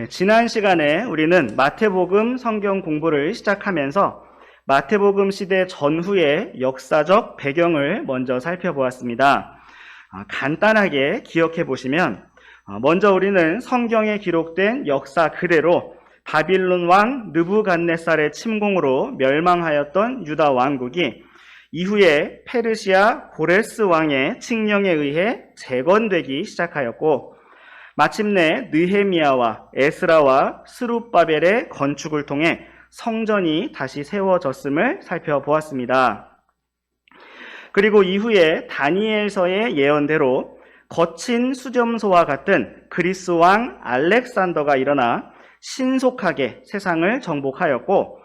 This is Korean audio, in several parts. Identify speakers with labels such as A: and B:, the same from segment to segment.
A: 지난 시간에 우리는 마태복음 성경 공부를 시작하면서 마태복음 시대 전후의 역사적 배경을 먼저 살펴보았습니다. 간단하게 기억해 보시면 먼저 우리는 성경에 기록된 역사 그대로 바빌론 왕 느부갓네살의 침공으로 멸망하였던 유다 왕국이 이후에 페르시아 고레스 왕의 칙령에 의해 재건되기 시작하였고, 마침내 느헤미야와 에스라와 스룹바벨의 건축을 통해 성전이 다시 세워졌음을 살펴보았습니다. 그리고 이후에 다니엘서의 예언대로 거친 수점소와 같은 그리스 왕 알렉산더가 일어나 신속하게 세상을 정복하였고,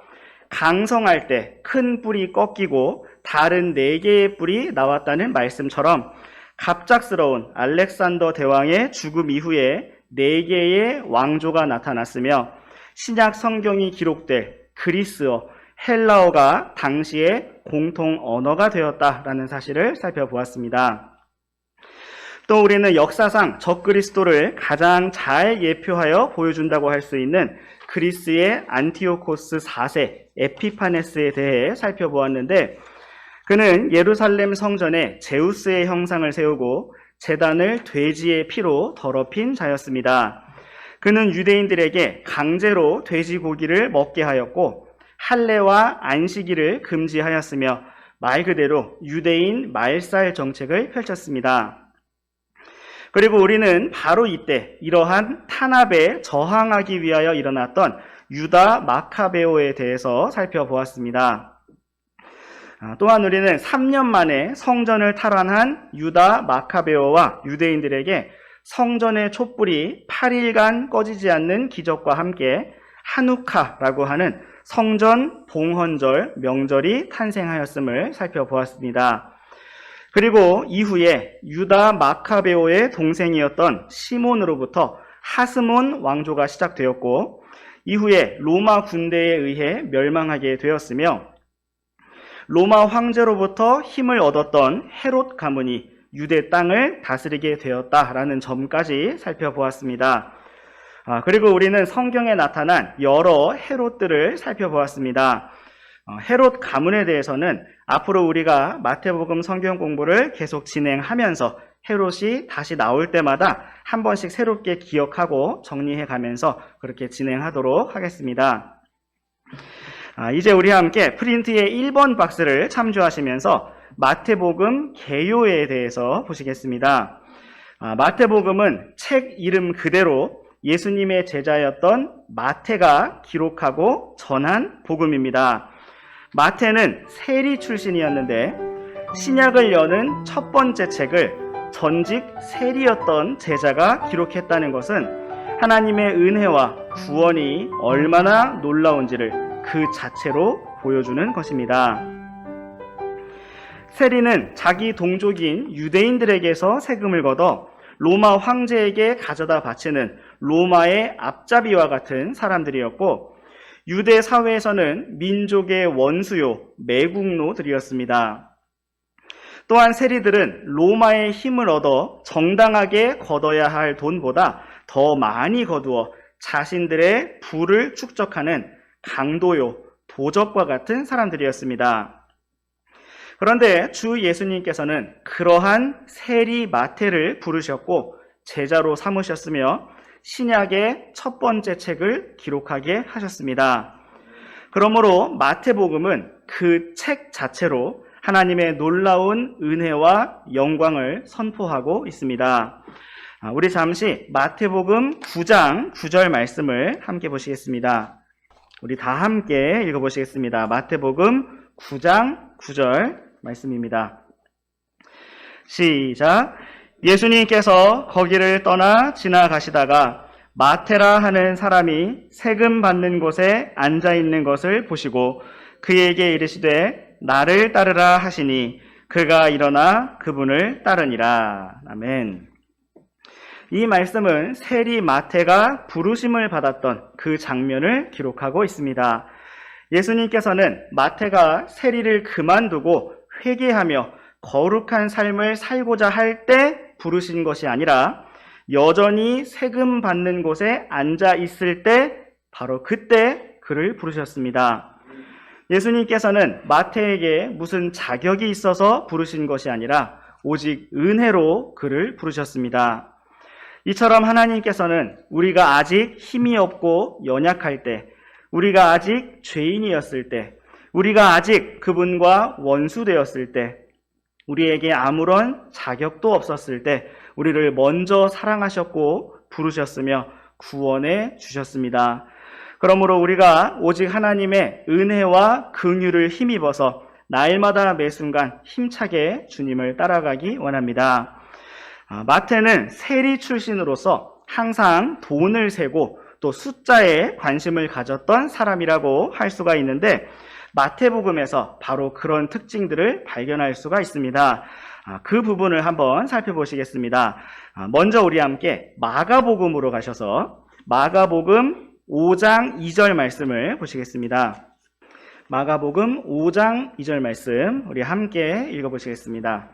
A: 강성할 때 큰 뿔이 꺾이고 다른 4개의 뿔이 나왔다는 말씀처럼 갑작스러운 알렉산더 대왕의 죽음 이후에 4개의 왕조가 나타났으며, 신약 성경이 기록될 그리스어, 헬라어가 당시의 공통 언어가 되었다라는 사실을 살펴보았습니다. 또 우리는 역사상 적그리스도를 가장 잘 예표하여 보여준다고 할 수 있는 그리스의 안티오코스 4세 에피파네스에 대해 살펴보았는데, 그는 예루살렘 성전에 제우스의 형상을 세우고 제단을 돼지의 피로 더럽힌 자였습니다. 그는 유대인들에게 강제로 돼지고기를 먹게 하였고 할례와 안식일을 금지하였으며 말 그대로 유대인 말살 정책을 펼쳤습니다. 그리고 우리는 바로 이때 이러한 탄압에 저항하기 위하여 일어났던 유다 마카베오에 대해서 살펴보았습니다. 또한 우리는 3년 만에 성전을 탈환한 유다 마카베오와 유대인들에게 성전의 촛불이 8일간 꺼지지 않는 기적과 함께 하누카라고 하는 성전 봉헌절 명절이 탄생하였음을 살펴보았습니다. 그리고 이후에 유다 마카베오의 동생이었던 시몬으로부터 하스몬 왕조가 시작되었고, 이후에 로마 군대에 의해 멸망하게 되었으며, 로마 황제로부터 힘을 얻었던 헤롯 가문이 유대 땅을 다스리게 되었다라는 점까지 살펴보았습니다. 그리고 우리는 성경에 나타난 여러 헤롯들을 살펴보았습니다. 헤롯 가문에 대해서는 앞으로 우리가 마태복음 성경 공부를 계속 진행하면서 헤롯이 다시 나올 때마다 한 번씩 새롭게 기억하고 정리해 가면서 그렇게 진행하도록 하겠습니다. 이제 우리 함께 프린트의 1번 박스를 참조하시면서 마태복음 개요에 대해서 보시겠습니다. 마태복음은 책 이름 그대로 예수님의 제자였던 마태가 기록하고 전한 복음입니다. 마태는 세리 출신이었는데 신약을 여는 첫 번째 책을 전직 세리였던 제자가 기록했다는 것은 하나님의 은혜와 구원이 얼마나 놀라운지를 그 자체로 보여주는 것입니다. 세리는 자기 동족인 유대인들에게서 세금을 걷어 로마 황제에게 가져다 바치는 로마의 앞잡이와 같은 사람들이었고, 유대 사회에서는 민족의 원수요, 매국노들이었습니다. 또한 세리들은 로마의 힘을 얻어 정당하게 거둬야 할 돈보다 더 많이 거두어 자신들의 부를 축적하는 강도요, 도적과 같은 사람들이었습니다. 그런데 주 예수님께서는 그러한 세리 마태를 부르셨고 제자로 삼으셨으며 신약의 첫 번째 책을 기록하게 하셨습니다. 그러므로 마태복음은 그 책 자체로 하나님의 놀라운 은혜와 영광을 선포하고 있습니다. 우리 잠시 마태복음 9장 9절 말씀을 함께 보시겠습니다. 우리 다 함께 읽어보시겠습니다. 마태복음 9장 9절 말씀입니다. 시작. 예수님께서 거기를 떠나 지나가시다가 마테라 하는 사람이 세금 받는 곳에 앉아 있는 것을 보시고 그에게 이르시되 나를 따르라 하시니 그가 일어나 그분을 따르니라. 아멘. 이 말씀은 세리 마태가 부르심을 받았던 그 장면을 기록하고 있습니다. 예수님께서는 마태가 세리를 그만두고 회개하며 거룩한 삶을 살고자 할 때 부르신 것이 아니라 여전히 세금 받는 곳에 앉아 있을 때 바로 그때 그를 부르셨습니다. 예수님께서는 마태에게 무슨 자격이 있어서 부르신 것이 아니라 오직 은혜로 그를 부르셨습니다. 이처럼 하나님께서는 우리가 아직 힘이 없고 연약할 때, 우리가 아직 죄인이었을 때, 우리가 아직 그분과 원수되었을 때, 우리에게 아무런 자격도 없었을 때 우리를 먼저 사랑하셨고 부르셨으며 구원해 주셨습니다. 그러므로 우리가 오직 하나님의 은혜와 긍휼을 힘입어서 날마다 매 순간 힘차게 주님을 따라가기 원합니다. 마태는 세리 출신으로서 항상 돈을 세고 또 숫자에 관심을 가졌던 사람이라고 할 수가 있는데 마태복음에서 바로 그런 특징들을 발견할 수가 있습니다. 그 부분을 한번 살펴보시겠습니다. 먼저 우리 함께 마가복음으로 가셔서 마가복음 5장 2절 말씀을 보시겠습니다. 마가복음 5장 2절 말씀 우리 함께 읽어보시겠습니다.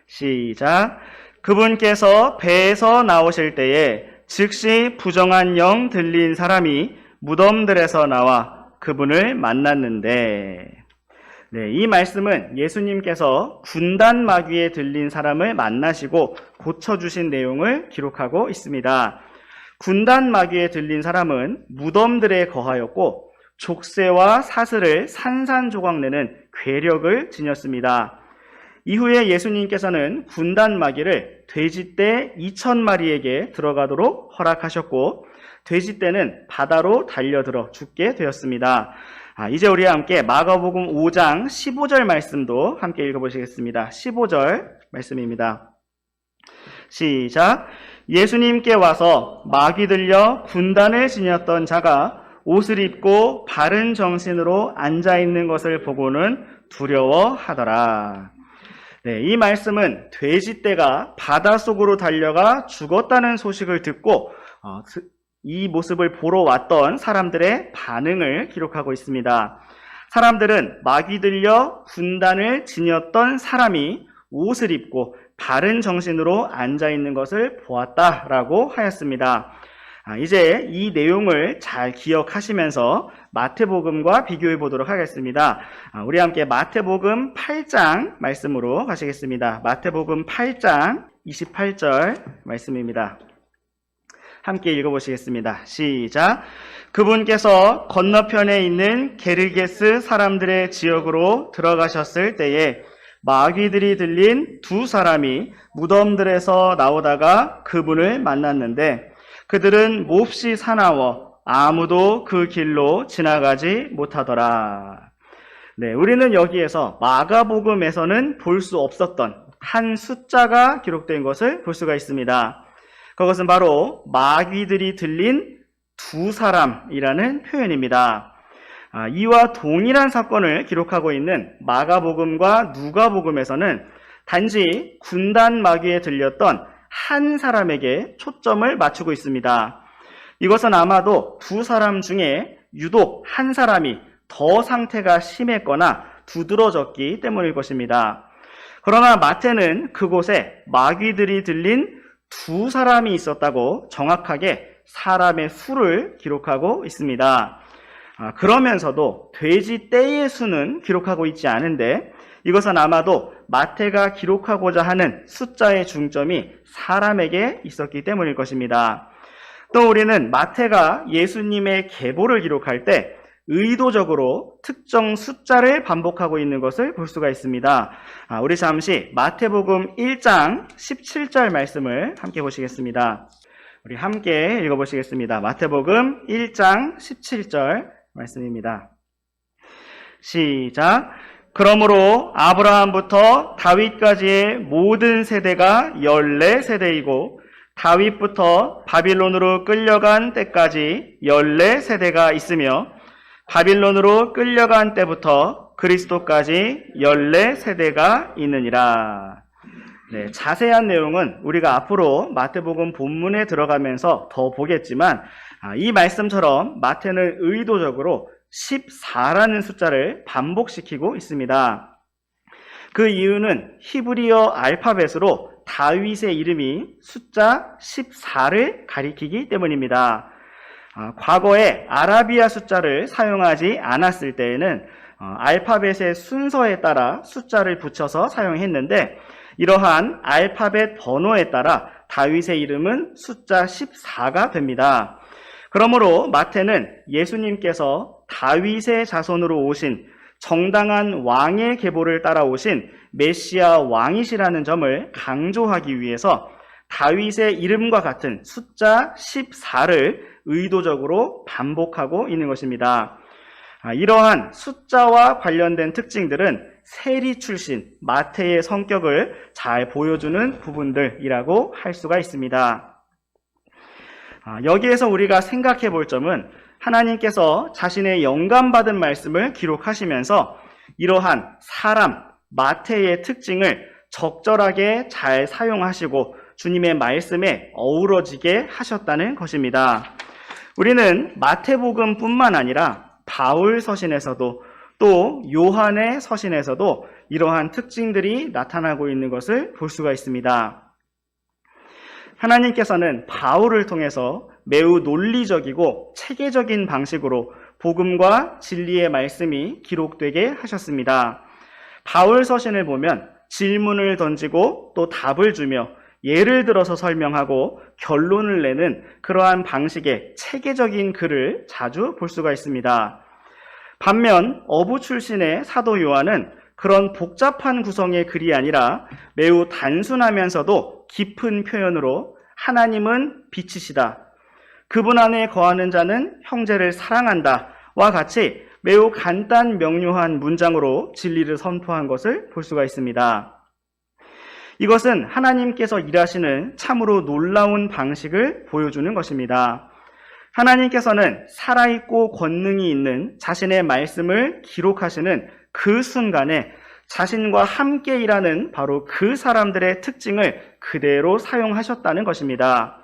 A: 시작. 그분께서 배에서 나오실 때에 즉시 부정한 영 들린 사람이 무덤들에서 나와 그분을 만났는데, 이 말씀은 예수님께서 군단 마귀에 들린 사람을 만나시고 고쳐주신 내용을 기록하고 있습니다. 군단 마귀에 들린 사람은 무덤들에 거하였고 족쇄와 사슬을 산산조각내는 괴력을 지녔습니다. 이후에 예수님께서는 군단 마귀를 돼지떼 2,000마리에게 들어가도록 허락하셨고 돼지떼는 바다로 달려들어 죽게 되었습니다. 이제 우리와 함께 마가복음 5장 15절 말씀도 함께 읽어보시겠습니다. 15절 말씀입니다. 시작. 예수님께 와서 마귀 들려 군단을 지녔던 자가 옷을 입고 바른 정신으로 앉아있는 것을 보고는 두려워하더라. 이 말씀은 돼지떼가 바닷속으로 달려가 죽었다는 소식을 듣고 이 모습을 보러 왔던 사람들의 반응을 기록하고 있습니다. 사람들은 마귀 들려 군단을 지녔던 사람이 옷을 입고 바른 정신으로 앉아있는 것을 보았다라고 하였습니다. 이제 이 내용을 잘 기억하시면서 마태복음과 비교해 보도록 하겠습니다. 우리 함께 마태복음 8장 말씀으로 가시겠습니다. 마태복음 8장 28절 말씀입니다. 함께 읽어보시겠습니다. 시작. 그분께서 건너편에 있는 게르게스 사람들의 지역으로 들어가셨을 때에 마귀들이 들린 두 사람이 무덤들에서 나오다가 그분을 만났는데 그들은 몹시 사나워 아무도 그 길로 지나가지 못하더라. 우리는 여기에서 마가복음에서는 볼 수 없었던 한 숫자가 기록된 것을 볼 수가 있습니다. 그것은 바로 마귀들이 들린 두 사람이라는 표현입니다. 이와 동일한 사건을 기록하고 있는 마가복음과 누가복음에서는 단지 군단 마귀에 들렸던 한 사람에게 초점을 맞추고 있습니다. 이것은 아마도 두 사람 중에 유독 한 사람이 더 상태가 심했거나 두드러졌기 때문일 것입니다. 그러나 마태는 그곳에 마귀들이 들린 두 사람이 있었다고 정확하게 사람의 수를 기록하고 있습니다. 그러면서도 돼지 떼의 수는 기록하고 있지 않은데 이것은 아마도 마태가 기록하고자 하는 숫자의 중점이 사람에게 있었기 때문일 것입니다. 또 우리는 마태가 예수님의 계보를 기록할 때 의도적으로 특정 숫자를 반복하고 있는 것을 볼 수가 있습니다. 우리 잠시 마태복음 1장 17절 말씀을 함께 보시겠습니다. 우리 함께 읽어보시겠습니다. 마태복음 1장 17절 말씀입니다. 시작. 그러므로 아브라함부터 다윗까지의 모든 세대가 14세대이고 다윗부터 바빌론으로 끌려간 때까지 14세대가 있으며 바빌론으로 끌려간 때부터 그리스도까지 14세대가 있느니라. 자세한 내용은 우리가 앞으로 마태복음 본문에 들어가면서 더 보겠지만 이 말씀처럼 마태는 의도적으로 14라는 숫자를 반복시키고 있습니다. 그 이유는 히브리어 알파벳으로 다윗의 이름이 숫자 14를 가리키기 때문입니다. 과거에 아라비아 숫자를 사용하지 않았을 때에는 알파벳의 순서에 따라 숫자를 붙여서 사용했는데, 이러한 알파벳 번호에 따라 다윗의 이름은 숫자 14가 됩니다. 그러므로 마태는 예수님께서 다윗의 자손으로 오신 정당한 왕의 계보를 따라오신 메시아 왕이시라는 점을 강조하기 위해서 다윗의 이름과 같은 숫자 14를 의도적으로 반복하고 있는 것입니다. 이러한 숫자와 관련된 특징들은 세리 출신 마태의 성격을 잘 보여주는 부분들이라고 할 수가 있습니다. 여기에서 우리가 생각해 볼 점은 하나님께서 자신의 영감받은 말씀을 기록하시면서 이러한 사람, 마태의 특징을 적절하게 잘 사용하시고 주님의 말씀에 어우러지게 하셨다는 것입니다. 우리는 마태복음뿐만 아니라 바울 서신에서도 또 요한의 서신에서도 이러한 특징들이 나타나고 있는 것을 볼 수가 있습니다. 하나님께서는 바울을 통해서 매우 논리적이고 체계적인 방식으로 복음과 진리의 말씀이 기록되게 하셨습니다. 바울 서신을 보면 질문을 던지고 또 답을 주며 예를 들어서 설명하고 결론을 내는 그러한 방식의 체계적인 글을 자주 볼 수가 있습니다. 반면 어부 출신의 사도 요한은 그런 복잡한 구성의 글이 아니라 매우 단순하면서도 깊은 표현으로 하나님은 빛이시다, 그분 안에 거하는 자는 형제를 사랑한다 와 같이 매우 간단 명료한 문장으로 진리를 선포한 것을 볼 수가 있습니다. 이것은 하나님께서 일하시는 참으로 놀라운 방식을 보여주는 것입니다. 하나님께서는 살아있고 권능이 있는 자신의 말씀을 기록하시는 그 순간에 자신과 함께 일하는 바로 그 사람들의 특징을 그대로 사용하셨다는 것입니다.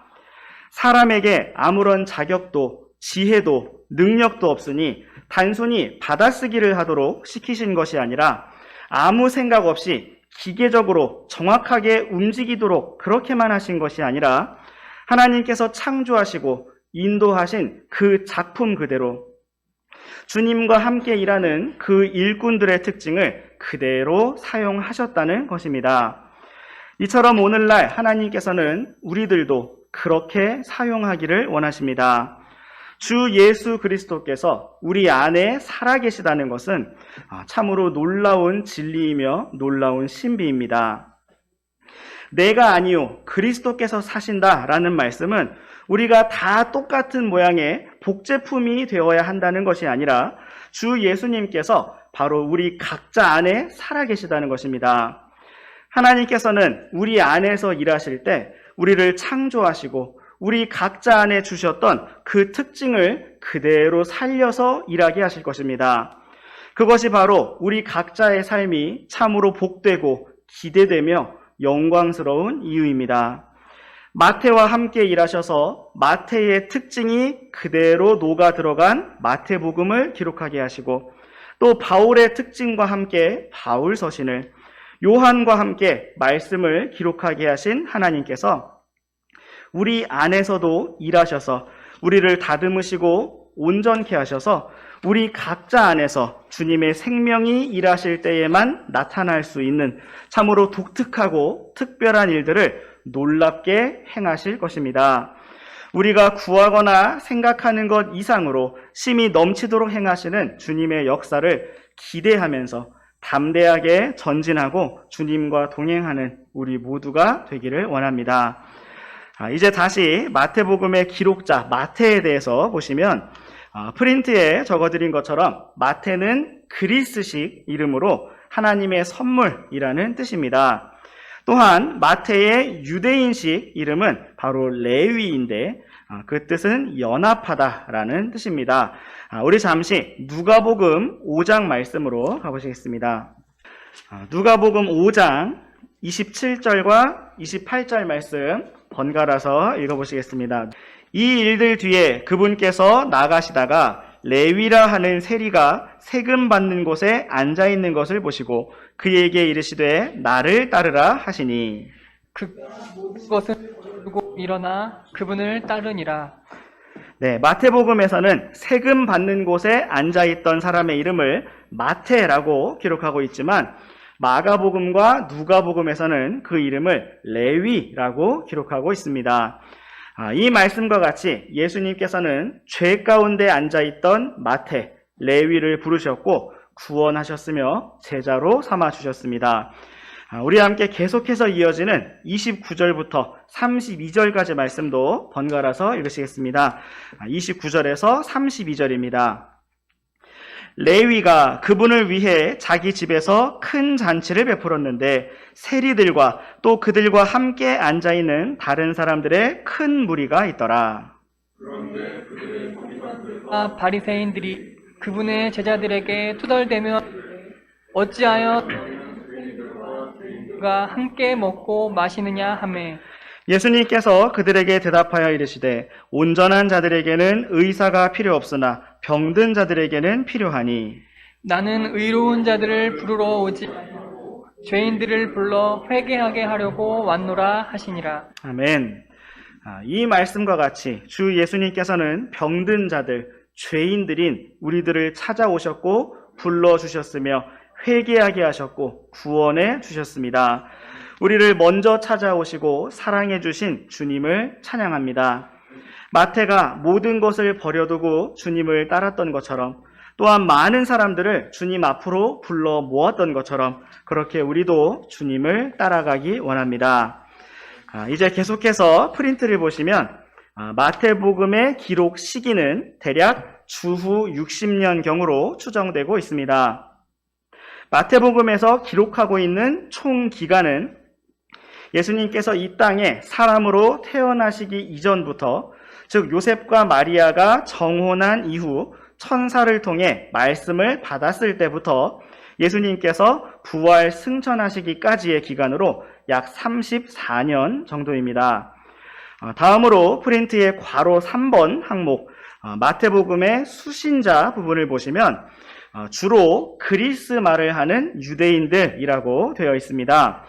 A: 사람에게 아무런 자격도 지혜도 능력도 없으니 단순히 받아쓰기를 하도록 시키신 것이 아니라 아무 생각 없이 기계적으로 정확하게 움직이도록 그렇게만 하신 것이 아니라 하나님께서 창조하시고 인도하신 그 작품 그대로 주님과 함께 일하는 그 일꾼들의 특징을 그대로 사용하셨다는 것입니다. 이처럼 오늘날 하나님께서는 우리들도 그렇게 사용하기를 원하십니다. 주 예수 그리스도께서 우리 안에 살아계시다는 것은 참으로 놀라운 진리이며 놀라운 신비입니다. 내가 아니요 그리스도께서 사신다라는 말씀은 우리가 다 똑같은 모양의 복제품이 되어야 한다는 것이 아니라 주 예수님께서 바로 우리 각자 안에 살아계시다는 것입니다. 하나님께서는 우리 안에서 일하실 때 우리를 창조하시고 우리 각자 안에 주셨던 그 특징을 그대로 살려서 일하게 하실 것입니다. 그것이 바로 우리 각자의 삶이 참으로 복되고 기대되며 영광스러운 이유입니다. 마태와 함께 일하셔서 마태의 특징이 그대로 녹아 들어간 마태복음을 기록하게 하시고 또 바울의 특징과 함께 바울 서신을, 요한과 함께 말씀을 기록하게 하신 하나님께서 우리 안에서도 일하셔서 우리를 다듬으시고 온전케 하셔서 우리 각자 안에서 주님의 생명이 일하실 때에만 나타날 수 있는 참으로 독특하고 특별한 일들을 놀랍게 행하실 것입니다. 우리가 구하거나 생각하는 것 이상으로 심히 넘치도록 행하시는 주님의 역사를 기대하면서 담대하게 전진하고 주님과 동행하는 우리 모두가 되기를 원합니다. 이제 다시 마태복음의 기록자 마태에 대해서 보시면 프린트에 적어드린 것처럼 마태는 그리스식 이름으로 하나님의 선물이라는 뜻입니다. 또한 마태의 유대인식 이름은 바로 레위인데 그 뜻은 연합하다라는 뜻입니다. 우리 잠시 누가복음 5장 말씀으로 가보시겠습니다. 누가복음 5장 27절과 28절 말씀 번갈아서 읽어보시겠습니다. 이 일들 뒤에 그분께서 나가시다가 레위라 하는 세리가 세금 받는 곳에 앉아있는 것을 보시고 그에게 이르시되 나를 따르라 하시니.
B: 그것을 두고 일어나 그분을 따르니라.
A: 네, 마태복음에서는 세금 받는 곳에 앉아있던 사람의 이름을 마태라고 기록하고 있지만 마가복음과 누가복음에서는 그 이름을 레위라고 기록하고 있습니다. 이 말씀과 같이 예수님께서는 죄 가운데 앉아있던 마태, 레위를 부르셨고 구원하셨으며 제자로 삼아주셨습니다. 우리 함께 계속해서 이어지는 29절부터 32절까지 말씀도 번갈아서 읽으시겠습니다. 29절에서 32절입니다. 레위가 그분을 위해 자기 집에서 큰 잔치를 베풀었는데 세리들과 또 그들과 함께 앉아있는 다른 사람들의 큰 무리가 있더라.
B: 그런데 바리새인들이 그분의 제자들에게 투덜대며 어찌하여 가 함께 먹고 마시느냐 하매
A: 예수님께서 그들에게 대답하여 이르시되 온전한 자들에게는 의사가 필요 없으나 병든 자들에게는 필요하니
B: 나는 의로운 자들을 부르러 오지 않고 죄인들을 불러 회개하게 하려고 왔노라 하시니라.
A: 아멘. 이 말씀과 같이 주 예수님께서는 병든 자들, 죄인들인 우리들을 찾아오셨고 불러주셨으며 회개하게 하셨고 구원해 주셨습니다. 우리를 먼저 찾아오시고 사랑해 주신 주님을 찬양합니다. 마태가 모든 것을 버려두고 주님을 따랐던 것처럼 또한 많은 사람들을 주님 앞으로 불러 모았던 것처럼 그렇게 우리도 주님을 따라가기 원합니다. 이제 계속해서 프린트를 보시면 마태복음의 기록 시기는 대략 주후 60년경으로 추정되고 있습니다. 마태복음에서 기록하고 있는 총 기간은 예수님께서 이 땅에 사람으로 태어나시기 이전부터, 즉 요셉과 마리아가 정혼한 이후 천사를 통해 말씀을 받았을 때부터 예수님께서 부활 승천하시기까지의 기간으로 약 34년 정도입니다. 다음으로 프린트의 괄호 3번 항목 마태복음의 수신자 부분을 보시면 주로 그리스 말을 하는 유대인들이라고 되어 있습니다.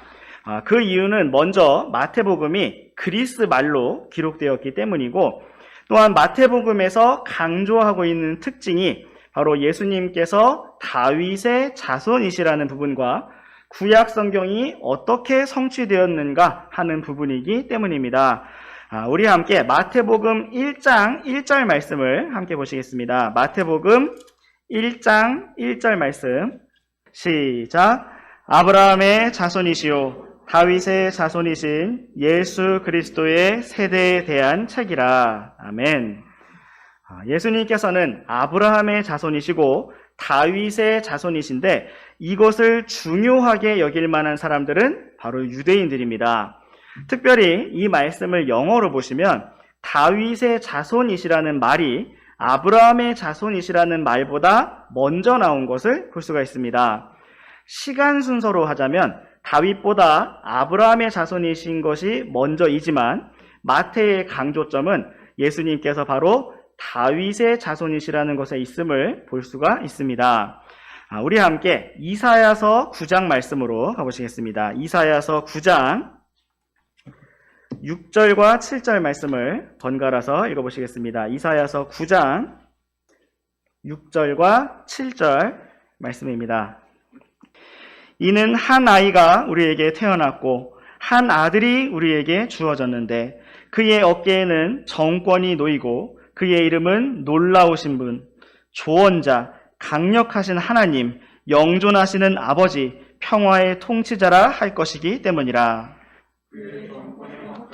A: 그 이유는 먼저 마태복음이 그리스 말로 기록되었기 때문이고 또한 마태복음에서 강조하고 있는 특징이 바로 예수님께서 다윗의 자손이시라는 부분과 구약 성경이 어떻게 성취되었는가 하는 부분이기 때문입니다. 우리 함께 마태복음 1장 1절 말씀을 함께 보시겠습니다. 마태복음 1장 1절 말씀 시작. 아브라함의 자손이시요 다윗의 자손이신 예수 그리스도의 세대에 대한 책이라. 아멘. 예수님께서는 아브라함의 자손이시고 다윗의 자손이신데 이것을 중요하게 여길 만한 사람들은 바로 유대인들입니다. 특별히 이 말씀을 영어로 보시면 다윗의 자손이시라는 말이 아브라함의 자손이시라는 말보다 먼저 나온 것을 볼 수가 있습니다. 시간 순서로 하자면 다윗보다 아브라함의 자손이신 것이 먼저이지만 마태의 강조점은 예수님께서 바로 다윗의 자손이시라는 것에 있음을 볼 수가 있습니다. 우리 함께 이사야서 9장 말씀으로 가보시겠습니다. 이사야서 9장 6절과 7절 말씀을 번갈아서 읽어보시겠습니다. 이사야서 9장 6절과 7절 말씀입니다. 이는 한 아이가 우리에게 태어났고 한 아들이 우리에게 주어졌는데 그의 어깨에는 정권이 놓이고 그의 이름은 놀라우신 분, 조언자, 강력하신 하나님, 영존하시는 아버지, 평화의 통치자라 할 것이기 때문이라.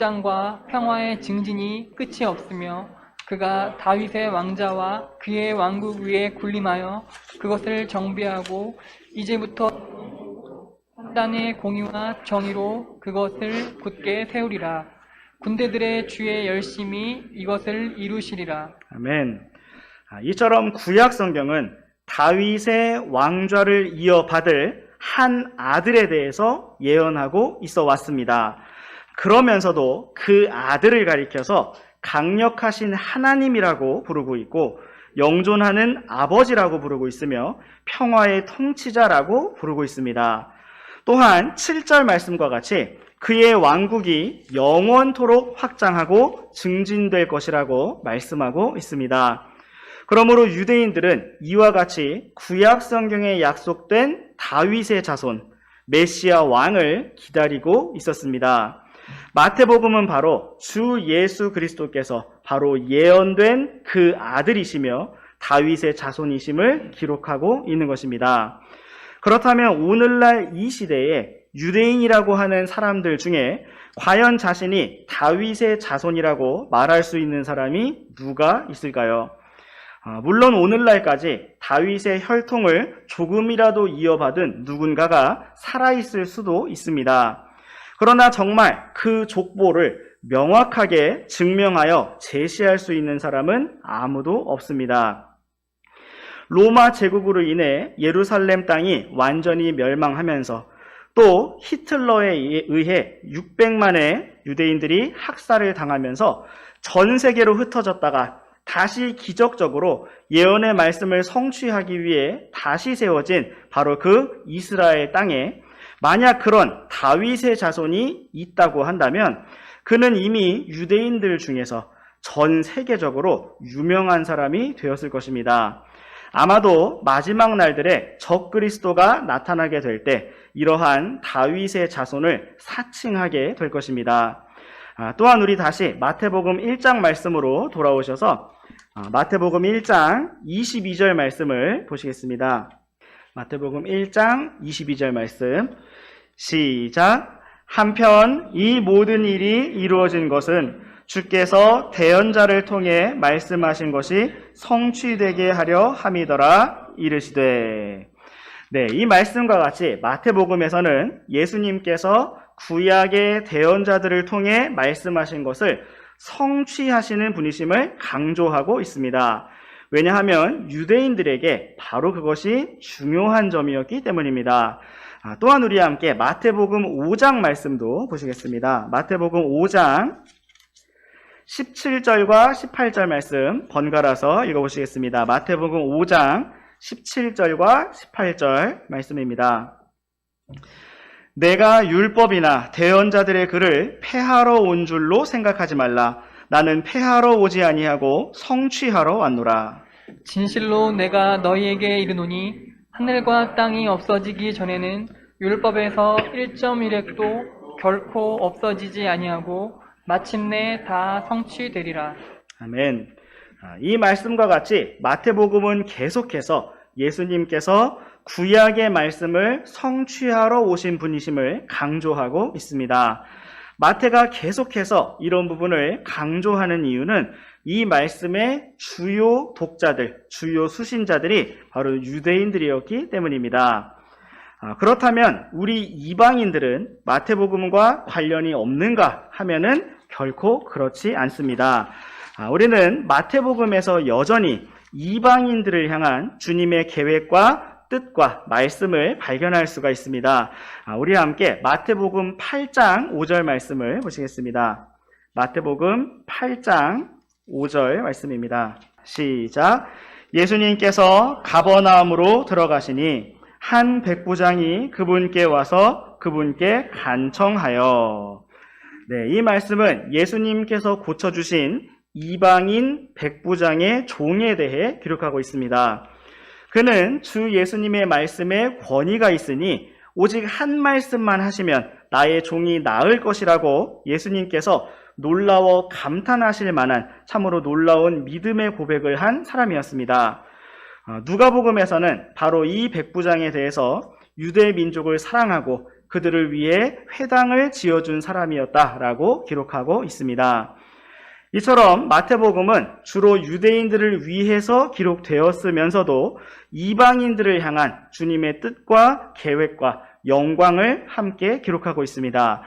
B: 확장과 평화의 증진이 끝이 없으며 그가 다윗의 왕자와 그의 왕국 위에 군림하여 그것을 정비하고 이제부터 판단의 공의와 정의로 그것을 굳게 세우리라. 군대들의 주의 열심히 이것을 이루시리라.
A: 아멘. 이처럼 구약 성경은 다윗의 왕좌를 이어받을 한 아들에 대해서 예언하고 있어 왔습니다. 그러면서도 그 아들을 가리켜서 강력하신 하나님이라고 부르고 있고 영존하는 아버지라고 부르고 있으며 평화의 통치자라고 부르고 있습니다. 또한 7절 말씀과 같이 그의 왕국이 영원토록 확장하고 증진될 것이라고 말씀하고 있습니다. 그러므로 유대인들은 이와 같이 구약 성경에 약속된 다윗의 자손, 메시아 왕을 기다리고 있었습니다. 마태복음은 바로 주 예수 그리스도께서 바로 예언된 그 아들이시며 다윗의 자손이심을 기록하고 있는 것입니다. 그렇다면 오늘날 이 시대에 유대인이라고 하는 사람들 중에 과연 자신이 다윗의 자손이라고 말할 수 있는 사람이 누가 있을까요? 물론 오늘날까지 다윗의 혈통을 조금이라도 이어받은 누군가가 살아있을 수도 있습니다. 그러나 정말 그 족보를 명확하게 증명하여 제시할 수 있는 사람은 아무도 없습니다. 로마 제국으로 인해 예루살렘 땅이 완전히 멸망하면서 또 히틀러에 의해 600만의 유대인들이 학살을 당하면서 전 세계로 흩어졌다가 다시 기적적으로 예언의 말씀을 성취하기 위해 다시 세워진 바로 그 이스라엘 땅에 만약 그런 다윗의 자손이 있다고 한다면 그는 이미 유대인들 중에서 전 세계적으로 유명한 사람이 되었을 것입니다. 아마도 마지막 날들에 적그리스도가 나타나게 될 때 이러한 다윗의 자손을 사칭하게 될 것입니다. 또한 우리 다시 마태복음 1장 말씀으로 돌아오셔서 마태복음 1장 22절 말씀을 보시겠습니다. 마태복음 1장 22절 말씀 시작. 한편 이 모든 일이 이루어진 것은 주께서 대언자를 통해 말씀하신 것이 성취되게 하려 함이더라 이르시되. 네, 이 말씀과 같이 마태복음에서는 예수님께서 구약의 대언자들을 통해 말씀하신 것을 성취하시는 분이심을 강조하고 있습니다. 왜냐하면 유대인들에게 바로 그것이 중요한 점이었기 때문입니다. 또한 우리와 함께 마태복음 5장 말씀도 보시겠습니다. 마태복음 5장 17절과 18절 말씀 번갈아서 읽어보시겠습니다. 마태복음 5장 17절과 18절 말씀입니다. 내가 율법이나 대언자들의 글을 폐하러 온 줄로 생각하지 말라. 나는 폐하러 오지 아니하고 성취하러 왔노라.
B: 진실로 내가 너희에게 이르노니 하늘과 땅이 없어지기 전에는 율법에서 1.1획도 결코 없어지지 아니하고 마침내 다 성취되리라.
A: 아멘. 이 말씀과 같이 마태복음은 계속해서 예수님께서 구약의 말씀을 성취하러 오신 분이심을 강조하고 있습니다. 마태가 계속해서 이런 부분을 강조하는 이유는 이 말씀의 주요 독자들, 주요 수신자들이 바로 유대인들이었기 때문입니다. 그렇다면 우리 이방인들은 마태복음과 관련이 없는가 하면은 결코 그렇지 않습니다. 우리는 마태복음에서 여전히 이방인들을 향한 주님의 계획과 뜻과 말씀을 발견할 수가 있습니다. 우리와 함께 마태복음 8장 5절 말씀을 보시겠습니다. 마태복음 8장 5절 말씀입니다. 시작. 예수님께서 가버나움으로 들어가시니 한 백부장이 그분께 와서 그분께 간청하여. 네, 이 말씀은 예수님께서 고쳐주신 이방인 백부장의 종에 대해 기록하고 있습니다. 그는 주 예수님의 말씀에 권위가 있으니 오직 한 말씀만 하시면 나의 종이 나을 것이라고 예수님께서 놀라워 감탄하실 만한 참으로 놀라운 믿음의 고백을 한 사람이었습니다. 누가복음에서는 바로 이 백부장에 대해서 유대 민족을 사랑하고 그들을 위해 회당을 지어준 사람이었다라고 기록하고 있습니다. 이처럼 마태복음은 주로 유대인들을 위해서 기록되었으면서도 이방인들을 향한 주님의 뜻과 계획과 영광을 함께 기록하고 있습니다.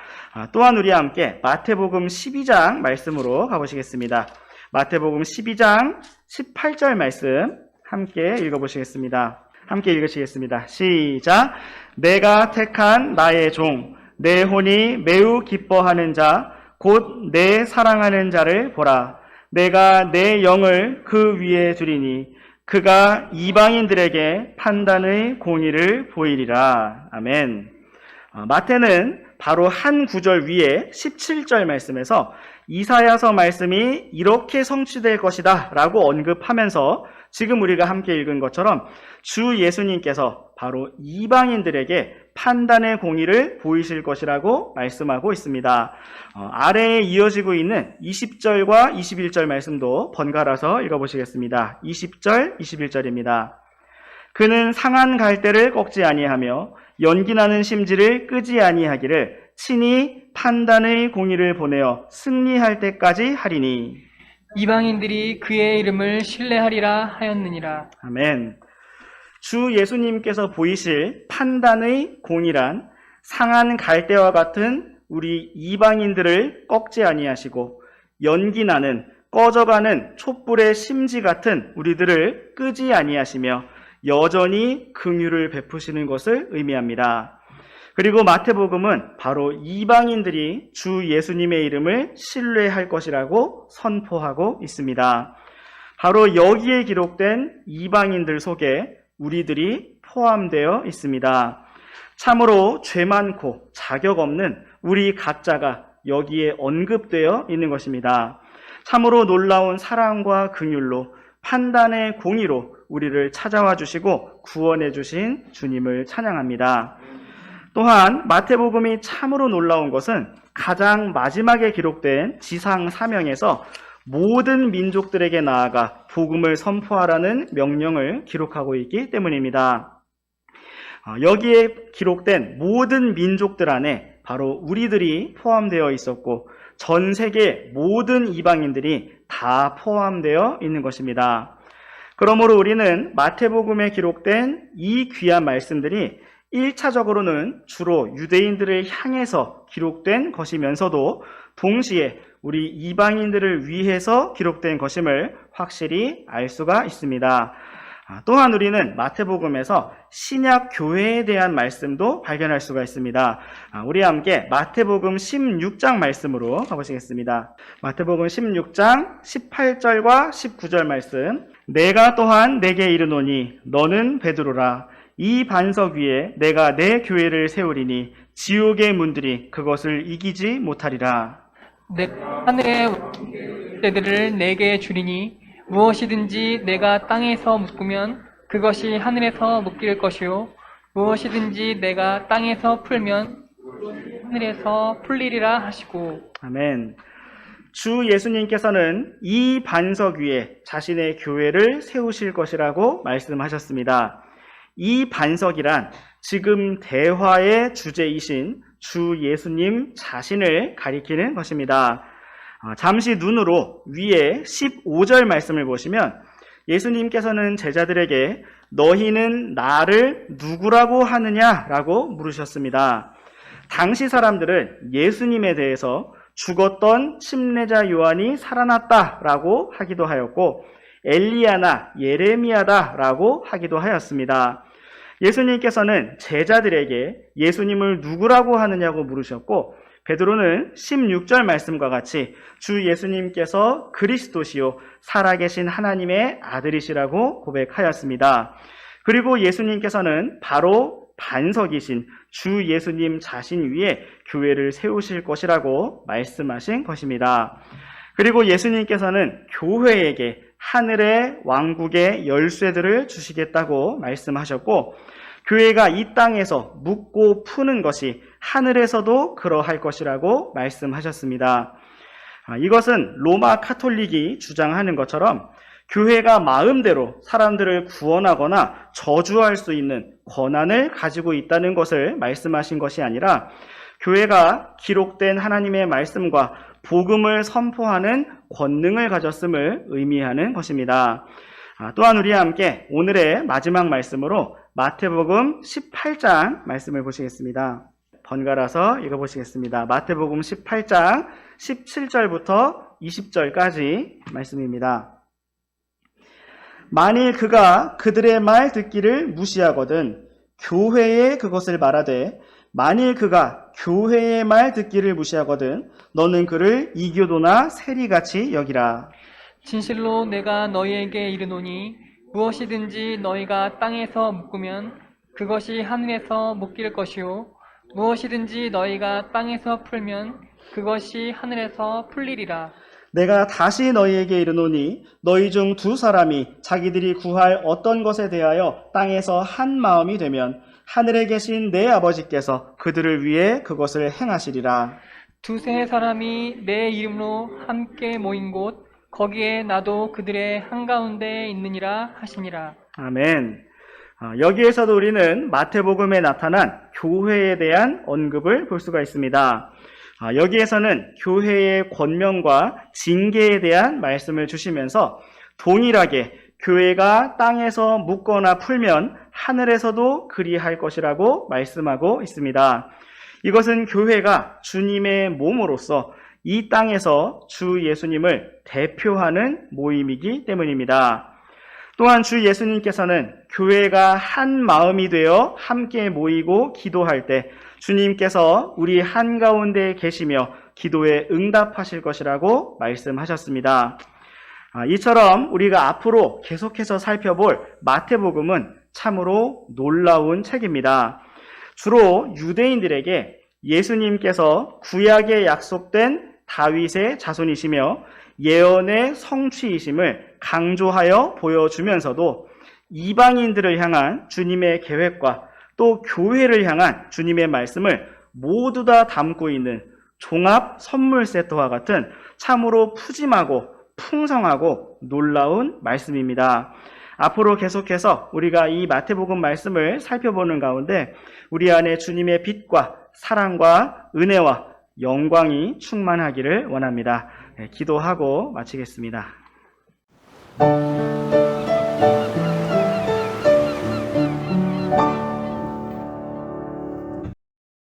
A: 또한 우리와 함께 마태복음 12장 말씀으로 가보시겠습니다. 마태복음 12장 18절 말씀 함께 읽어보시겠습니다. 함께 읽으시겠습니다. 시작. 내가 택한 나의 종, 내 혼이 매우 기뻐하는 자, 곧 내 사랑하는 자를 보라. 내가 내 영을 그 위에 두리니 그가 이방인들에게 판단의 공의를 보이리라. 아멘. 마태는 바로 한 구절 위에 17절 말씀에서 이사야서 말씀이 이렇게 성취될 것이다 라고 언급하면서 지금 우리가 함께 읽은 것처럼 주 예수님께서 바로 이방인들에게 판단의 공의를 보이실 것이라고 말씀하고 있습니다. 아래에 이어지고 있는 20절과 21절 말씀도 번갈아서 읽어보시겠습니다. 20절, 21절입니다. 그는 상한 갈대를 꺾지 아니하며 연기나는 심지를 끄지 아니하기를 친히 판단의 공의를 보내어 승리할 때까지 하리니.
B: 이방인들이 그의 이름을 신뢰하리라 하였느니라.
A: 아멘. 주 예수님께서 보이실 판단의 공의란 상한 갈대와 같은 우리 이방인들을 꺾지 아니하시고 연기나는 꺼져가는 촛불의 심지 같은 우리들을 끄지 아니하시며 여전히 긍휼을 베푸시는 것을 의미합니다. 그리고 마태복음은 바로 이방인들이 주 예수님의 이름을 신뢰할 것이라고 선포하고 있습니다. 바로 여기에 기록된 이방인들 속에 우리들이 포함되어 있습니다. 참으로 죄 많고 자격 없는 우리 각자가 여기에 언급되어 있는 것입니다. 참으로 놀라운 사랑과 긍휼로 판단의 공의로 우리를 찾아와 주시고 구원해 주신 주님을 찬양합니다. 또한 마태복음이 참으로 놀라운 것은 가장 마지막에 기록된 지상 사명에서 모든 민족들에게 나아가 복음을 선포하라는 명령을 기록하고 있기 때문입니다. 여기에 기록된 모든 민족들 안에 바로 우리들이 포함되어 있었고 전 세계 모든 이방인들이 다 포함되어 있는 것입니다. 그러므로 우리는 마태복음에 기록된 이 귀한 말씀들이 1차적으로는 주로 유대인들을 향해서 기록된 것이면서도 동시에 우리 이방인들을 위해서 기록된 것임을 확실히 알 수가 있습니다. 또한 우리는 마태복음에서 신약 교회에 대한 말씀도 발견할 수가 있습니다. 우리 함께 마태복음 16장 말씀으로 가보시겠습니다. 마태복음 16장 18절과 19절 말씀. 내가 또한 내게 이르노니 너는 베드로라. 이 반석 위에 내가 내 교회를 세우리니 지옥의 문들이 그것을 이기지 못하리라.
B: 내 하늘의 때들을 내게 주리니 무엇이든지 내가 땅에서 묶으면 그것이 하늘에서 묶일 것이요 무엇이든지 내가 땅에서 풀면 하늘에서 풀리리라 하시고.
A: 아멘. 주 예수님께서는 이 반석 위에 자신의 교회를 세우실 것이라고 말씀하셨습니다. 이 반석이란 지금 대화의 주제이신 주 예수님 자신을 가리키는 것입니다. 잠시 눈으로 위에 15절 말씀을 보시면 예수님께서는 제자들에게 너희는 나를 누구라고 하느냐라고 물으셨습니다. 당시 사람들은 예수님에 대해서 죽었던 침례자 요한이 살아났다라고 하기도 하였고 엘리야나 예레미야다라고 하기도 하였습니다. 예수님께서는 제자들에게 예수님을 누구라고 하느냐고 물으셨고 베드로는 16절 말씀과 같이 주 예수님께서 그리스도시요 살아계신 하나님의 아들이시라고 고백하였습니다. 그리고 예수님께서는 바로 반석이신 주 예수님 자신 위에 교회를 세우실 것이라고 말씀하신 것입니다. 그리고 예수님께서는 교회에게 하늘의 왕국의 열쇠들을 주시겠다고 말씀하셨고 교회가 이 땅에서 묻고 푸는 것이 하늘에서도 그러할 것이라고 말씀하셨습니다. 이것은 로마 카톨릭이 주장하는 것처럼 교회가 마음대로 사람들을 구원하거나 저주할 수 있는 권한을 가지고 있다는 것을 말씀하신 것이 아니라 교회가 기록된 하나님의 말씀과 복음을 선포하는 권능을 가졌음을 의미하는 것입니다. 또한 우리와 함께 오늘의 마지막 말씀으로 마태복음 18장 말씀을 보시겠습니다. 번갈아서 읽어보시겠습니다. 마태복음 18장 17절부터 20절까지 말씀입니다. 만일 그가 그들의 말 듣기를 무시하거든 교회에 그것을 말하되 만일 그가 교회의 말 듣기를 무시하거든 너는 그를 이교도나 세리같이 여기라.
B: 진실로 내가 너희에게 이르노니 무엇이든지 너희가 땅에서 묶으면 그것이 하늘에서 묶일 것이요 무엇이든지 너희가 땅에서 풀면 그것이 하늘에서 풀리리라.
A: 내가 다시 너희에게 이르노니 너희 중 두 사람이 자기들이 구할 어떤 것에 대하여 땅에서 한 마음이 되면 하늘에 계신 내 아버지께서 그들을 위해 그것을 행하시리라.
B: 두세 사람이 내 이름으로 함께 모인 곳 거기에 나도 그들의 한가운데 있느니라 하시니라.
A: 아멘. 여기에서도 우리는 마태복음에 나타난 교회에 대한 언급을 볼 수가 있습니다. 여기에서는 교회의 권면과 징계에 대한 말씀을 주시면서 동일하게 교회가 땅에서 묶거나 풀면 하늘에서도 그리할 것이라고 말씀하고 있습니다. 이것은 교회가 주님의 몸으로서 이 땅에서 주 예수님을 대표하는 모임이기 때문입니다. 또한 주 예수님께서는 교회가 한 마음이 되어 함께 모이고 기도할 때 주님께서 우리 한가운데 계시며 기도에 응답하실 것이라고 말씀하셨습니다. 이처럼 우리가 앞으로 계속해서 살펴볼 마태복음은 참으로 놀라운 책입니다. 주로 유대인들에게 예수님께서 구약에 약속된 다윗의 자손이시며 예언의 성취이심을 강조하여 보여주면서도 이방인들을 향한 주님의 계획과 또 교회를 향한 주님의 말씀을 모두 다 담고 있는 종합 선물 세트와 같은 참으로 푸짐하고 풍성하고 놀라운 말씀입니다. 앞으로 계속해서 우리가 이 마태복음 말씀을 살펴보는 가운데 우리 안에 주님의 빛과 사랑과 은혜와 영광이 충만하기를 원합니다. 기도하고 마치겠습니다.